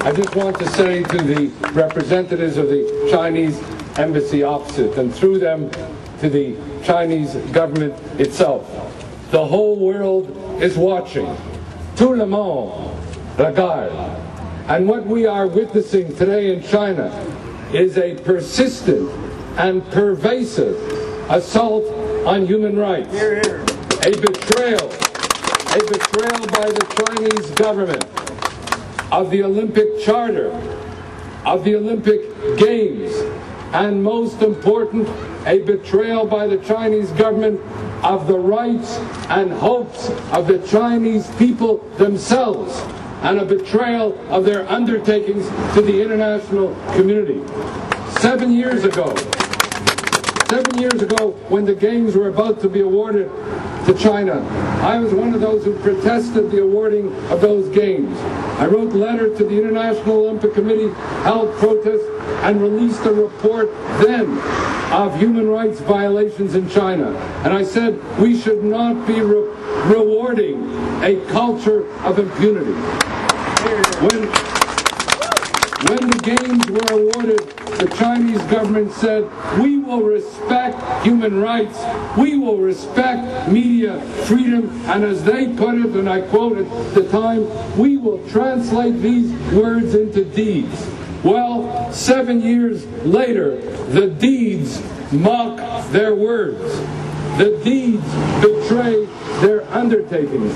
I just want to say to the representatives of the Chinese embassy opposite, and through them to the Chinese government itself, the whole world is watching. Tout le monde regarde. And what we are witnessing today in China is a persistent and pervasive assault on human rights. A betrayal by the Chinese government of the Olympic Charter, of the Olympic Games, and most important, a betrayal by the Chinese government of the rights and hopes of the Chinese people themselves, and a betrayal of their undertakings to the international community. 7 years ago, when the Games were about to be awarded to China, I was one of those who protested the awarding of those Games. I wrote a letter to the International Olympic Committee, held protests, and released a report then of human rights violations in China. And I said we should not be rewarding a culture of impunity. When the Games were awarded, the Chinese government said, we will respect human rights, we will respect media freedom, and as they put it, and I quote at the time, we will translate these words into deeds. Well, 7 years later, the deeds mock their words. The deeds betray their undertakings.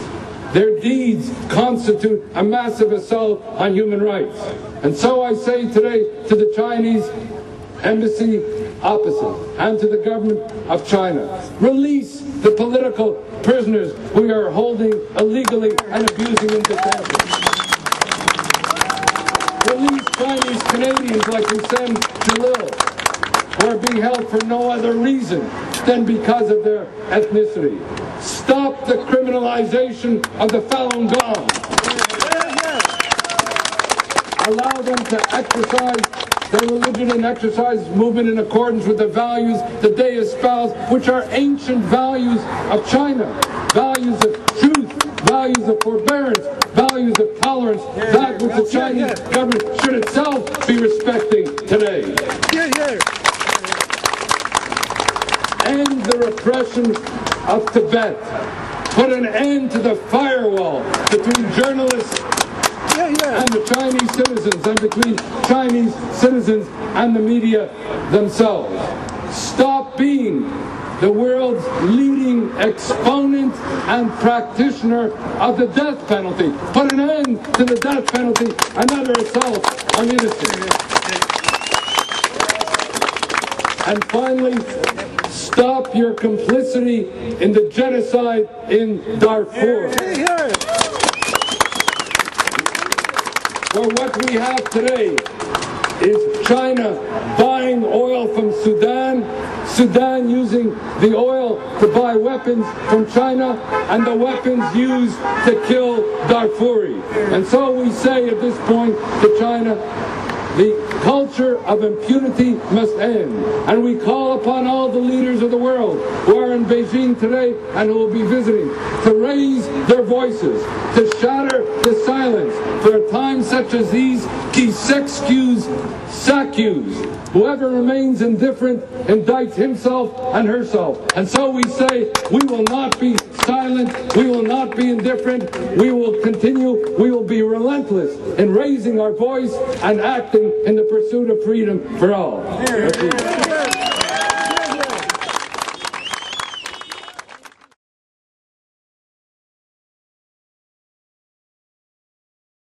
Their deeds constitute a massive assault on human rights. And so I say today to the Chinese embassy opposite and to the government of China, release the political prisoners we are holding illegally and abusing in detention. Release Chinese Canadians like Hussein Jalil, who are being held for no other reason than because of their ethnicity. Stop the criminalization of the Falun Gong. Allow them to exercise their religion and exercise movement in accordance with the values that they espouse, which are ancient values of China. Values of truth, values of forbearance, values of tolerance, that which the Chinese government should itself be respecting today. End the repression of Tibet. Put an end to the firewall between journalists and the Chinese citizens, and between Chinese citizens and the media themselves. Stop being the world's leading exponent and practitioner of the death penalty. Put an end to the death penalty, another assault on innocence. And finally, stop your complicity in the genocide in Darfur. For what we have today is China buying oil from Sudan, Sudan using the oil to buy weapons from China, and the weapons used to kill Darfuri. And so we say at this point to China, the culture of impunity must end. And we call upon all the leaders of the world who are in Beijing today and who will be visiting to raise their voices, to shatter the silence. For a time such as these, qui s'excuse, s'accuse. Whoever remains indifferent indicts himself and herself. And so we say, we will not be silent, we will not be indifferent, we will continue, we will be relentless in raising our voice and acting in the pursuit of freedom for all.